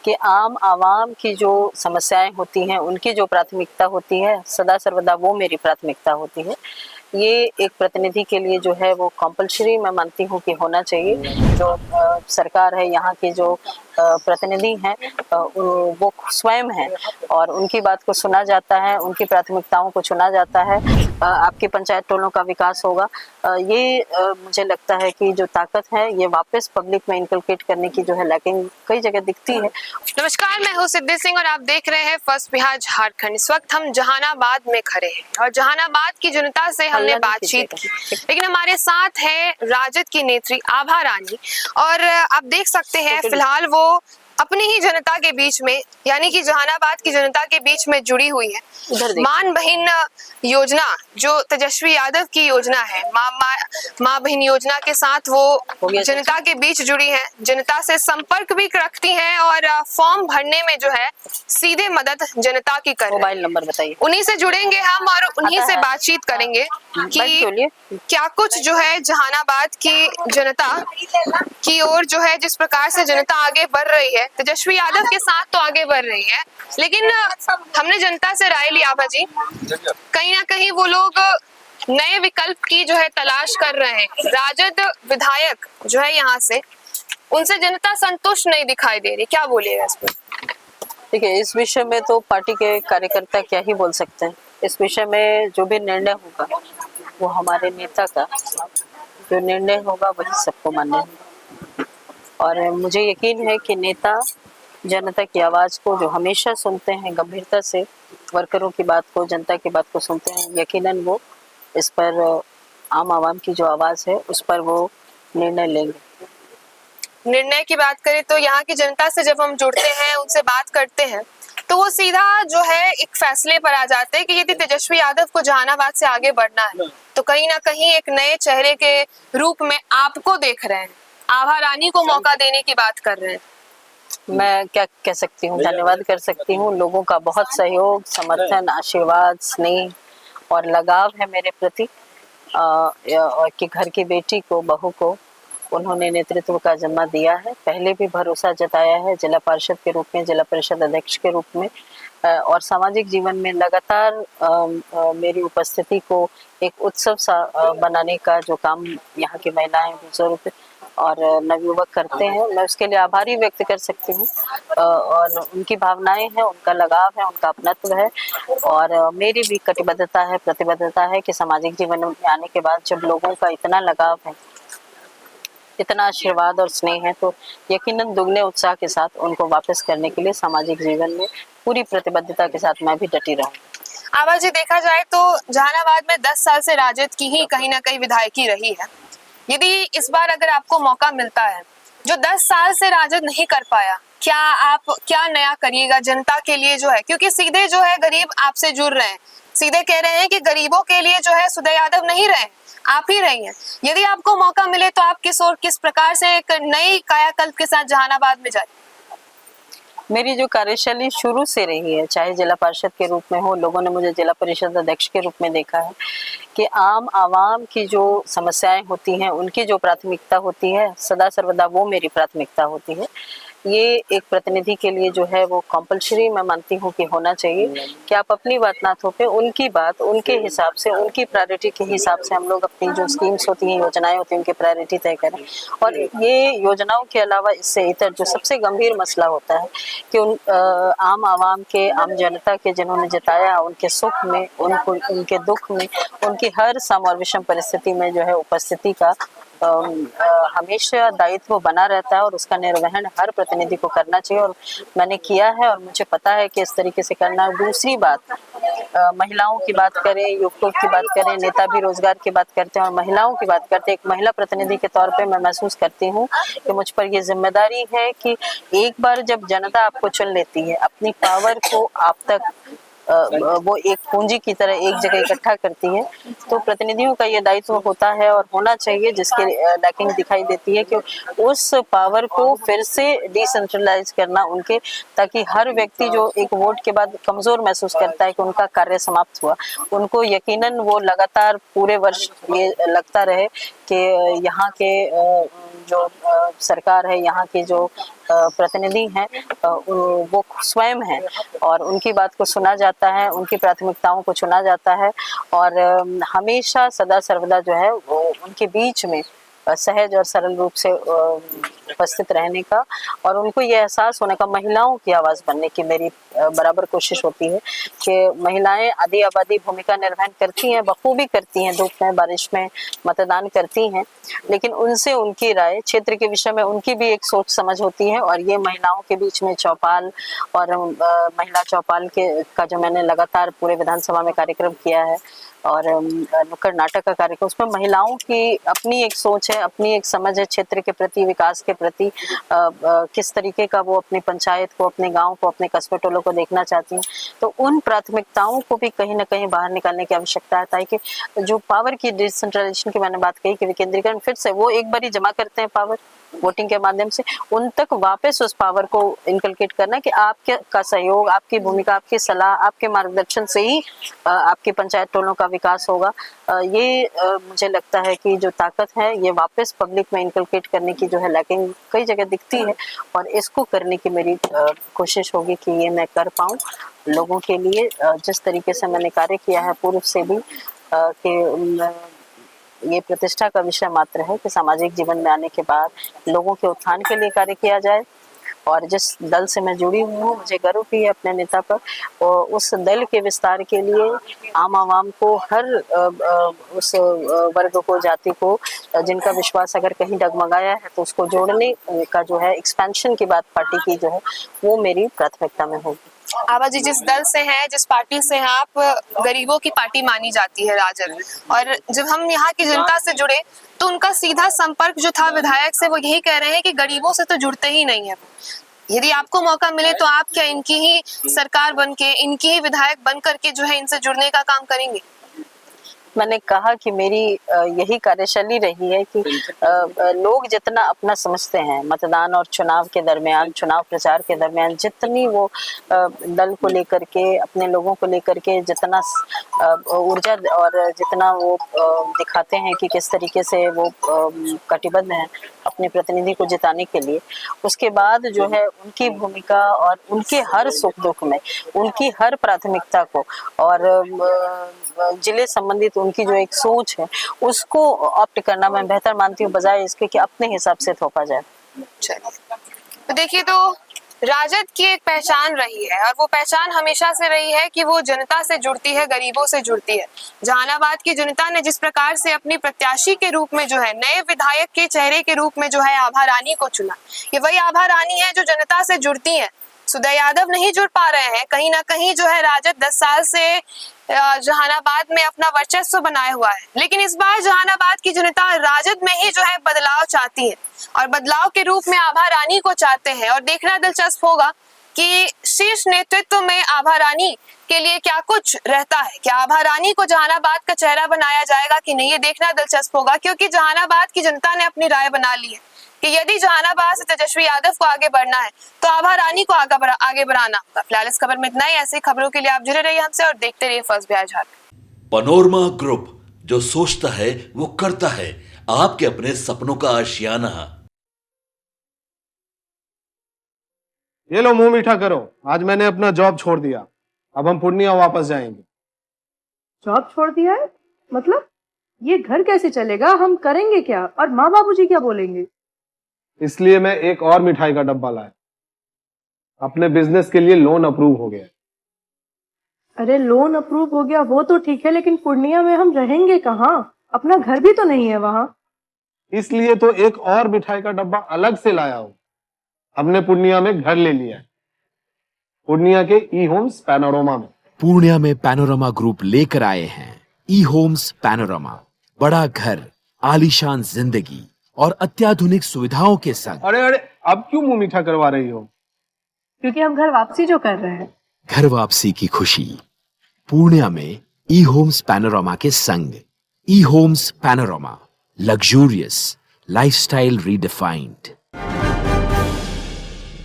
कि आम आवाम की जो समस्याएं होती हैं, उनकी जो प्राथमिकता होती है, सदा सर्वदा वो मेरी प्राथमिकता होती है। ये एक प्रतिनिधि के लिए जो है वो कंपल्सरी मैं मानती हूँ कि होना चाहिए। जो सरकार है, यहाँ के जो प्रतिनिधि हैं, वो स्वयं हैं और उनकी बात को सुना जाता है, उनकी प्राथमिकताओं को चुना जाता है। आपके पंचायत टोलों का विकास होगा। ये मुझे लगता है कि जो ताकत है ये वापस पब्लिक में इनकलकेट करने की जो है लैकिंग कई जगह दिखती है। नमस्कार, मैं हूँ सिद्धि सिंह और आप देख रहे हैं फर्स्ट बिहार झारखंड। इस वक्त हम जहानाबाद में खड़े हैं और जहानाबाद की जनता से हमने बातचीत की, लेकिन हमारे साथ है राजद की नेत्री आभा रानी और आप देख सकते हैं फिलहाल वो अपनी ही जनता के बीच में यानी कि जहानाबाद की जनता के बीच में जुड़ी हुई है। मान बहन योजना जो तेजस्वी यादव की योजना है, माँ बहन योजना के साथ वो जनता के बीच जुड़ी है, जनता से संपर्क भी रखती हैं और फॉर्म भरने में जो है सीधे मदद जनता की कर। मोबाइल नंबर बताइए। उन्हीं से जुड़ेंगे हम और उन्हीं से बातचीत करेंगे कि क्या कुछ जो है जहानाबाद की जनता की ओर जो है जिस प्रकार से जनता आगे बढ़ रही है, तेजस्वी यादव के साथ तो आगे बढ़ रही है, लेकिन हमने जनता से राय ली आभा जी, कहीं ना कहीं वो लोग नए विकल्प की जो है तलाश कर रहे हैं। राजद विधायक जो है यहाँ से, उनसे जनता संतुष्ट नहीं दिखाई दे रही, क्या बोलिएगा इस पर? देखिए, इस विषय में तो पार्टी के कार्यकर्ता क्या ही बोल सकते हैं। इस विषय में जो भी निर्णय होगा वो हमारे नेता का जो निर्णय होगा वही सबको मान्य होगा और मुझे यकीन है कि नेता जनता की आवाज़ को जो हमेशा सुनते हैं, गंभीरता से वर्करों की बात को, जनता की बात को सुनते हैं, यकीनन वो इस पर आम आवाम की जो आवाज़ है उस पर वो निर्णय लेंगे। निर्णय की बात करें तो यहाँ की जनता से जब हम जुड़ते हैं, उनसे बात करते हैं, तो वो सीधा जो है एक फैसले पर आ जाते हैं कि यदि तेजस्वी यादव को जहानाबाद से आगे बढ़ना है तो कहीं ना कहीं एक नए चेहरे के रूप में आपको देख रहे हैं, आभा रानी को मौका देने की बात कर रहे हैं। मैं क्या कह सकती हूँ, धन्यवाद कर सकती हूँ। लोगों का बहुत सहयोग, समर्थन, आशीर्वाद, स्नेह और लगाव है मेरे प्रति कि घर की बेटी को, बहू को उन्होंने नेतृत्व का जिम्मा दिया है। पहले भी भरोसा जताया है जिला पार्षद के रूप में, जिला परिषद अध्यक्ष के रूप में और सामाजिक जीवन में लगातार मेरी उपस्थिति को एक उत्सव सा बनाने का जो काम यहाँ की महिलाएं, बुजुर्ग और नवयुवक करते हैं, मैं उसके लिए आभारी व्यक्त कर सकती हूँ और उनकी भावनाएं हैं, उनका लगाव है, उनका अपनत्व है और मेरी भी कटिबद्धता है, प्रतिबद्धता है कि सामाजिक जीवन में आने के बाद जब लोगों का इतना लगाव है, इतना आशीर्वाद और स्नेह है, तो यकीनन दुगने उत्साह के साथ उनको वापस करने के लिए सामाजिक जीवन में पूरी प्रतिबद्धता के साथ मैं भी डटी रहूं। आभा जी, देखा जाए तो जहानाबाद में 10 साल से राजद की ही कहीं ना कहीं विधायकी रही है। यदि इस बार अगर आपको मौका मिलता है, जो 10 साल से राजद नहीं कर पाया, क्या आप क्या नया करिएगा जनता के लिए जो है, क्योंकि सीधे जो है गरीब आपसे जुड़ रहे हैं, सीधे कह रहे हैं कि गरीबों के लिए जो है सुधा यादव नहीं रहे, आप ही रही हैं। यदि आपको मौका मिले तो आप किस और किस प्रकार से एक नई कायाकल्प के साथ जहानाबाद में जाए? मेरी जो कार्यशैली शुरू से रही है, चाहे जिला पार्षद के रूप में हो, लोगों ने मुझे जिला परिषद अध्यक्ष के रूप में देखा है कि आम आवाम की जो समस्याएं होती हैं, उनकी जो प्राथमिकता होती है, सदा सर्वदा वो मेरी प्राथमिकता होती है। ये एक प्रतिनिधि के लिए जो है वो कंपल्सरी मैं मानती हूँ कि होना चाहिए कि आप अपनी बात ना थोपे, उनकी बात उनके हिसाब से, उनकी प्रायोरिटी के हिसाब से हम लोग अपनी जो स्कीम्स होती हैं, योजनाएं होती हैं, उनकी प्रायोरिटी तय करें। और ये योजनाओं के अलावा इससे इतर जो सबसे गंभीर मसला होता है कि आम आवाम के, आम जनता के जिन्होंने जताया, उनके सुख में, उनको उनके दुख में, उनकी हर सम और विषम परिस्थिति में जो है उपस्थिति का हमेशा दायित्व बना रहता है और उसका निर्वहन हर प्रतिनिधि को करना चाहिए और मैंने किया है और मुझे पता है कि इस तरीके से करना है। दूसरी बात, महिलाओं की बात करें, युवकों की बात करें, नेता भी रोजगार की बात करते हैं और महिलाओं की बात करते हैं, एक महिला प्रतिनिधि के तौर पे मैं महसूस करती हूँ कि मुझ पर ये जिम्मेदारी है कि एक बार जब जनता आपको चुन लेती है, अपनी पावर को आप तक वो एक पूंजी की तरह एक जगह इकट्ठा करती है, तो प्रतिनिधियों का ये दायित्व होता है और होना चाहिए, जिसके लैकिंग दिखाई देती है कि उस पावर को फिर से डिसेंट्रलाइज करना उनके, ताकि हर व्यक्ति जो एक वोट के बाद कमजोर महसूस करता है कि उनका कार्य समाप्त हुआ, उनको यकीनन वो लगातार पूरे वर्ष ये लगता रहे कि यहाँ के जो सरकार है, यहाँ के जो प्रतिनिधि हैं, वो स्वयं हैं और उनकी बात को सुना जाता है, उनकी प्राथमिकताओं को चुना जाता है और हमेशा सदा सर्वदा जो है वो उनके बीच में सहज और सरल रूप से उपस्थित रहने का और उनको ये एहसास होने का, महिलाओं की आवाज़ बनने की मेरी बराबर कोशिश होती है कि महिलाएं आधी आबादी भूमिका निर्वहन करती हैं, बखूबी करती हैं, धूप में बारिश में मतदान करती हैं, लेकिन उनसे उनकी राय क्षेत्र के विषय में उनकी भी एक सोच समझ होती है और ये महिलाओं के बीच में चौपाल और महिला चौपाल का जो मैंने लगातार पूरे विधानसभा में कार्यक्रम किया है और नुक्कड़ नाटक का कार्यक्रम, उसमें महिलाओं की अपनी एक सोच है, अपनी एक समझ है क्षेत्र के प्रति, विकास के प्रति, किस तरीके का वो अपनी पंचायत को, अपने गांव को, अपने कस्बे टोलों को देखना चाहती हैं। तो उन प्राथमिकताओं को भी कहीं ना कहीं बाहर निकालने की आवश्यकता है ताकि जो पावर की डिसेंट्रलाइजेशन की मैंने बात कही कि विकेंद्रीकरण, फिर से वो एक बार ही जमा करते हैं पावर वोटिंग के माध्यम से, उन तक वापस उस पावर को इनकलकेट करना कि आपके का सहयोग, आपकी भूमिका, आपकी सलाह, आपके मार्गदर्शन से ही आपकी पंचायत टोलों का विकास होगा। ये मुझे लगता है कि जो ताकत है ये वापस पब्लिक में इनकलकेट करने की जो है लैकिंग कई जगह दिखती है और इसको करने की मेरी कोशिश होगी कि ये मैं कर पाऊँ लोगों के लिए, जिस तरीके से मैंने कार्य किया है पूर्व से भी कि ये प्रतिष्ठा का विषय मात्र है कि सामाजिक जीवन में आने के बाद लोगों के उत्थान के लिए कार्य किया जाए और जिस दल से मैं जुड़ी हुई हूँ मुझे गर्व भी है अपने नेता पर और उस दल के विस्तार के लिए आम आवाम को, हर उस वर्ग को, जाति को जिनका विश्वास अगर कहीं डगमगाया है तो उसको जोड़ने का जो है एक्सपेंशन की बात पार्टी की जो है वो मेरी प्राथमिकता में होगी। आभा जी, जिस दल से हैं, जिस पार्टी से हैं आप, गरीबों की पार्टी मानी जाती है राजद, और जब हम यहाँ की जनता से जुड़े तो उनका सीधा संपर्क जो था विधायक से, वो यही कह रहे हैं कि गरीबों से तो जुड़ते ही नहीं है। यदि आपको मौका मिले तो आप क्या इनकी ही सरकार बनके, इनकी ही विधायक बन करके जो है इनसे जुड़ने का काम करेंगे? मैंने कहा कि मेरी यही कार्यशैली रही है कि लोग जितना अपना समझते हैं मतदान और चुनाव के दरमियान, चुनाव प्रचार के दरमियान, जितनी वो दल को लेकर के, अपने लोगों को लेकर के जितना ऊर्जा और जितना वो दिखाते हैं कि किस तरीके से वो कटिबद्ध हैं अपने प्रतिनिधि को जिताने के लिए, उसके बाद जो है उनकी भूमिका और उनके हर सुख दुख में, उनकी हर प्राथमिकता को और जिले संबंधित उनकी जो एक सोच है उसको ऑप्ट करना मैं बेहतर मानती हूँ बजाय इसके कि अपने हिसाब से थोपा जाए। तो देखिए, तो राजद की एक पहचान रही है और वो पहचान हमेशा से रही है कि वो जनता से जुड़ती है, गरीबों से जुड़ती है। जहानाबाद की जनता ने जिस प्रकार से अपनी प्रत्याशी के रूप में जो है, नए विधायक के चेहरे के रूप में जो है आभा रानी को चुना, ये वही आभा रानी है जो जनता से जुड़ती है। सुदय यादव नहीं जुड़ पा रहे हैं, कहीं ना कहीं जो है राजद 10 साल से जहानाबाद में अपना वर्चस्व बनाए हुआ है, लेकिन इस बार जहानाबाद की जनता राजद में ही जो है बदलाव चाहती है और बदलाव के रूप में आभा रानी को चाहते हैं। और देखना दिलचस्प होगा कि शीर्ष नेतृत्व में आभा रानी के लिए क्या कुछ रहता है, क्या आभा रानी को जहानाबाद का चेहरा बनाया जाएगा कि नहीं, ये देखना दिलचस्प होगा, क्योंकि जहानाबाद की जनता ने अपनी राय बना ली है कि यदि जहानाबाद से तेजस्वी यादव को आगे बढ़ना है तो आभा रानी को आगे बढ़ाना होगा। फिलहाल इस खबर में इतना ही। ऐसी खबरों के लिए आप जुड़े रहिए हमसे और देखते रहिए first Bihar Jharkhand. Panorama group, जो सोचता है वो करता है, आपके अपने सपनों का आशियाना। ये लो, मुंह मीठा करो, आज मैंने अपना जॉब छोड़ दिया, अब हम पूर्णिया वापस जाएंगे। जॉब छोड़ दिया है? मतलब ये घर कैसे चलेगा, हम करेंगे क्या और माँ बाबूजी क्या बोलेंगे? इसलिए मैं एक और मिठाई का डब्बा लाया, अपने बिजनेस के लिए लोन अप्रूव हो गया। अरे लोन अप्रूव हो गया वो तो ठीक है, लेकिन पूर्णिया में हम रहेंगे कहाँ? अपना घर भी तो नहीं है वहाँ। इसलिए तो एक और मिठाई का डब्बा अलग से लाया हूँ। हमने पूर्णिया में घर ले लिया है, पूर्णिया के ई होम्स पैनोरमा में। पूर्णिया में पैनोरमा ग्रुप लेकर आए हैं ई होम्स पैनोरमा, बड़ा घर, आलीशान जिंदगी और अत्याधुनिक सुविधाओं के संग। अरे अब क्यों मुंह मीठा करवा रही हो? क्योंकि हम घर वापसी जो कर रहे हैं। घर वापसी की खुशी पूर्णिया में ई होम्स पैनोरमा के संग। ई homes panorama, luxurious lifestyle redefined.